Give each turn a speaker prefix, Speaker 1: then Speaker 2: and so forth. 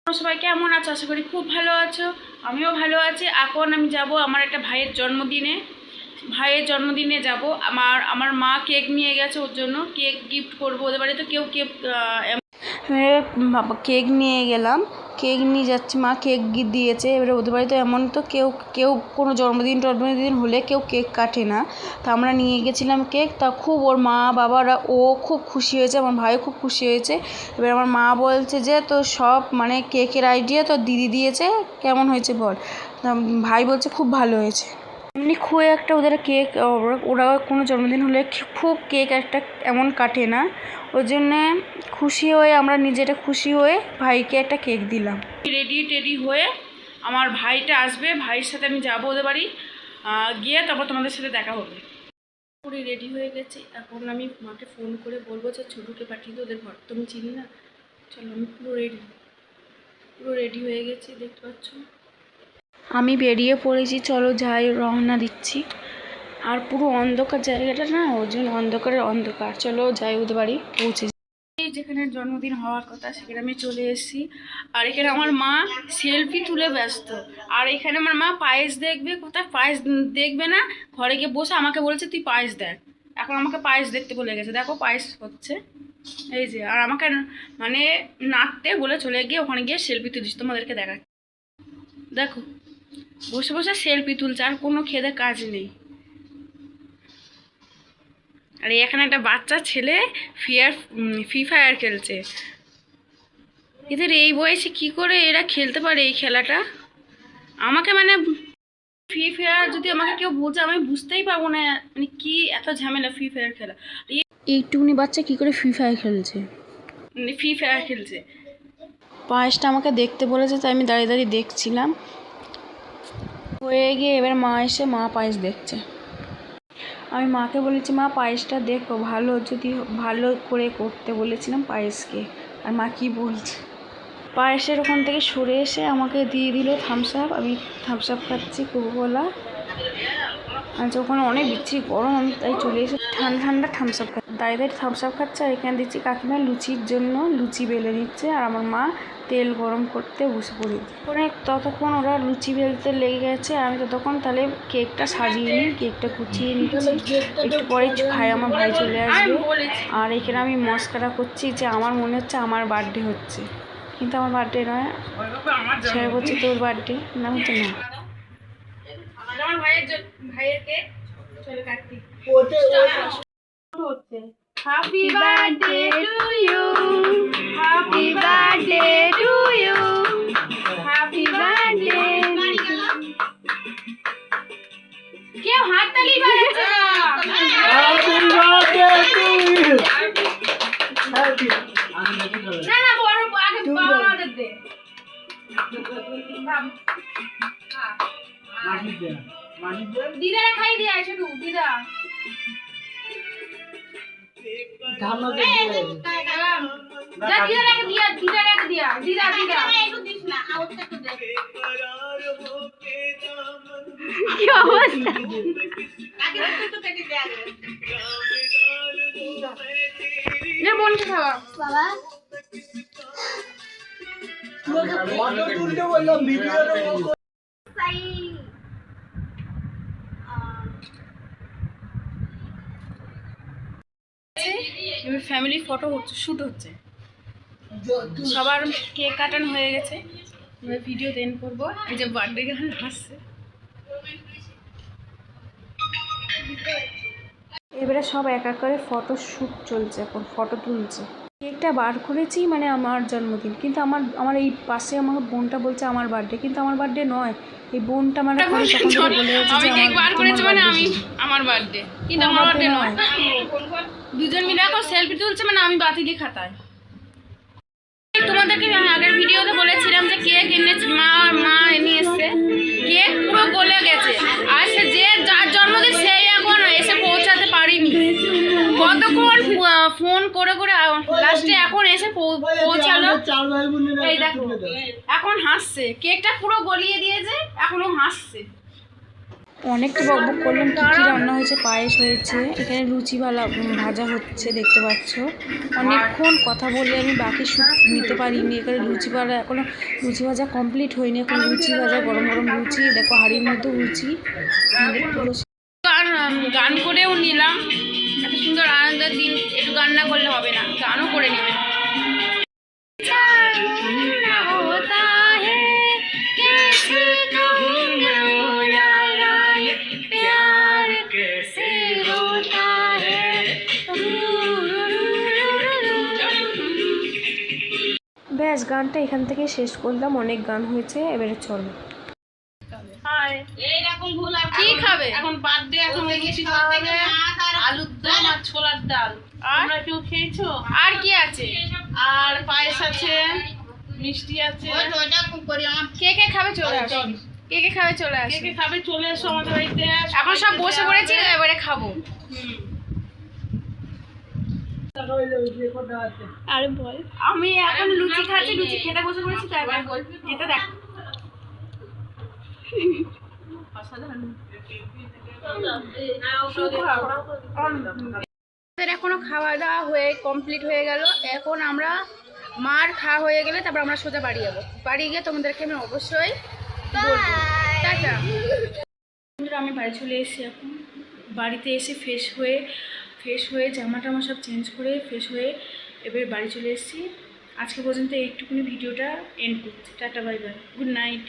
Speaker 1: সবাই কেমন আছো? আশা করি খুব ভালো আছো। আমিও ভালো আছি। এখন আমি যাব আমার একটা ভাইয়ের জন্মদিনে যাব। আমার মা কেক নিয়ে গেছে, ওর জন্য কেক গিফট করবো। ওদের বাড়িতে কেউ কেক নিয়ে গেলাম, কেক নিয়ে যাচ্ছি। মা কেক দিয়েছে। এবারে ওদের বাড়িতে এমন তো কেউ কোনো জন্মদিন হলে কেউ কেক কাটে না। তা আমরা নিয়ে গেছিলাম কেক। তা খুব ওর মা বাবারা ও খুব খুশি হয়েছে, আমার ভাই খুব খুশি হয়েছে। এবার আমার মা বলছে যে তো সব মানে কেকের আইডিয়া তো দিদি দিয়েছে, কেমন হয়েছে বল। ভাই বলছে খুব ভালো হয়েছে। এমনি খুব একটা ওদের কেক ওরা কোনো জন্মদিন হলে খুব কেক একটা এমন কাটে না। ওই জন্যে খুশি হয়ে আমরা নিজেরা খুশি হয়ে ভাইকে একটা কেক দিলাম। রেডি হয়ে আমার ভাইটা আসবে, ভাইয়ের সাথে আমি যাবো ওদের বাড়ি, গিয়ে তারপর তোমাদের সাথে দেখা হবে। পুরো রেডি হয়ে গেছি। এখন আমি মাকে ফোন করে বলবো যে ছোটুকে পাঠিয়ে দিই, ওদের ঘর তো আমি চিনি না। চলো, আমি পুরো রেডি হয়ে গেছি, দেখতে পাচ্ছ। আমি বেরিয়ে পড়েছি, চলো যাই, রওনা দিচ্ছি। আর পুরো অন্ধকার জায়গাটা না, ওই জন্য অন্ধকার। চলো যাই, ওদের বাড়ি পৌঁছে। যেখানে জন্মদিন হওয়ার কথা সেখানে আমি চলে এসেছি। আর এখানে আমার মা সেলফি তুলে ব্যস্ত। আর এখানে আমার মা পায়েস দেখবে, কোথায় পায়েস দেখবে না, ঘরে গিয়ে বসে আমাকে বলেছে তুই পায়েস দেখ। এখন আমাকে পায়েস দেখতে বলে গেছে, দেখো পায়েস হচ্ছে এই যে। আর আমাকে মানে নাচতে বলে চলে গিয়ে ওখানে গিয়ে সেলফি তুলিস, তোমাদেরকে দেখাচ্ছি। দেখো বসে বসে সেলফি তুলছে, আর কোনো খেদে কাজ নেই। আর এখানে একটা বাচ্চা ছেলে ফ্রি ফায়ার খেলছে। এদের এই বয়সে কি করে এরা খেলতে পারে এই খেলাটা? আমাকে মানে ফ্রি ফায়ার যদি আমাকে কেউ বোঝে, আমি বুঝতেই পারবো না মানে কি এত ঝামেলা ফ্রি ফায়ার খেলা। এইটুকুনি বাচ্চা কি করে ফ্রি ফায়ার খেলছে। পায়েসটা আমাকে দেখতে বলেছে, তাই আমি দাঁড়িয়ে দেখছিলাম। হয়ে গিয়ে এবার মা এসে পায়েস দেখছে। আমি মাকে বলেছি মা পায়েসটা দেখো, যদি ভালো করে করতে বলেছিলাম পায়েসকে। আর মা কি বলছে, পায়েসের ওখান থেকে সরে এসে আমাকে দিয়ে দিল থামস আপ। আমি থামস আপ খাচ্ছি, কোকোকোলা। আর ওখানে অনেক বিচ্ছিরি গরম, আমি তাই চলে এসে ঠান্ডা থামস আপ খাচ্ছি। দাঁড়িয়ে থামস আপ খাচ্ছে। আর এখানে দিচ্ছি কাকিমা লুচির জন্য লুচি বেলে দিচ্ছে, আর আমার মা তেল গরম করতে বসে পড়ি। ততক্ষণ ওরা লুচি বেলতে লেগে গেছে। আমি ততক্ষণ তাহলে কেকটা সাজিয়ে নিই, কেকটা কুচিয়ে নিচ্ছি। একটু পরে আমার ভাই চলে আসবে। আর এখানে আমি মস্কারা করছি যে আমার মনে হচ্ছে আমার বার্থডে হচ্ছে, কিন্তু আমার বার্থডে নয়। সে বলছে তোর বার্থডে না, হচ্ছে না। আমার ভাইয়ের কেক চলে কাটতি হচ্ছে। Happy birthday to you, happy birthday to you, happy birthday. কেউ হাততালি বাজাচ্ছে না। Happy birthday to you. না বড় আগে বাবাদের দে। দিদারা খাই দিয়া ছোটু দিদা। কি অবস্থা? ফ্যামিলি ফটো শ্যুট হচ্ছে, সবার কেক কাটানো হয়ে গেছে। ভিডিও দেন করবো। এই যে বার্থডে গার্ল হাসছে। এবারে সব এক করে ফটো শ্যুট চলছে, এখন ফটো তুলছে। কেকটা বার করেছি মানে আমার জন্মদিন, কিন্তু আমার এই পাশে আমার বোনটা বলছে আমার বার্থডে, কিন্তু আমার বার্থডে নয়। এই বোনটা মানে বলে গেছে যে আমার বার্থডে, কিন্তু আমার বার্থডে নয়। দুজন মিলে এখন সেলফি তুলছে, মানে আমি বাতিলি খাতায়। তোমাদেরকে আগের ভিডিওতে বলেছিলাম যে কেক এনেছি, মা নিয়ে এসছে। কেক পুরো গলে গেছে। আর যার জন্মদিন সেই এখন এসে পৌঁছাতে পারিনি। কতক্ষণ ফোন করে লাস্টে এখন এসে পৌঁছালো। এই দেখো এখন হাসছে, কেকটা পুরো গলিয়ে দিয়েছে, এখনো হাসছে। অনেক তো বকবক করলাম, কী কী রান্না হয়েছে। পায়েস হয়েছে, এখানে লুচি ভাজা হচ্ছে দেখতে পাচ্ছ। অনেকক্ষণ কথা বলে আমি বাকি শুট নিতে পারিনি। এখানে এখনও লুচি ভাজা কমপ্লিট হয়নি। এখন লুচি ভাজা, গরম গরম লুচি, দেখো হাঁড়ির মধ্যে লুচি। গান করেও নিলাম, এত সুন্দর আনন্দের দিন, একটু গান না করলে হবে না, গানও করে নেবে। ব্যাস, গানটা এখান থেকে শেষ করলাম, অনেক গান হয়েছে, এবারে চলো। কি খাবে এখন? বার্থডে, এখন আলুর দম আর ছোলার ডাল। আর কেউ খেয়েছো? আর কি আছে? আর পায়েস আছে, মিষ্টি আছে। কে কে খাবে চলে আসো, কে কে খাবে চলে আসো, কে কে খাবে চলে এসো আমাদের বাড়িতে। এখন সব বসে পড়েছি, এবারে খাবো। আরে বল, আমি এখন লুচি খাচ্ছি, লুচি খেতে বসে পড়েছি। তাই এটা দেখ, এখনো খাওয়া দাওয়া হয়ে কমপ্লিট হয়ে গেল। এখন আমরা মার খাওয়া হয়ে গেলে তারপর আমরা সোজা বাড়ি যাবো। বাড়ি গিয়ে তোমাদেরকে আমি অবশ্যই বলবো। টাটা। আমি বাড়ি চলে এসেছি। এখন বাড়িতে এসে ফ্রেশ হয়ে জামা টামা সব চেঞ্জ করে ফ্রেশ হয়ে এবার বাড়ি চলে এসেছি। আজকে পর্যন্ত এইটুকুনি ভিডিওটা এন্ড করছি। Tata, bye bye, good night.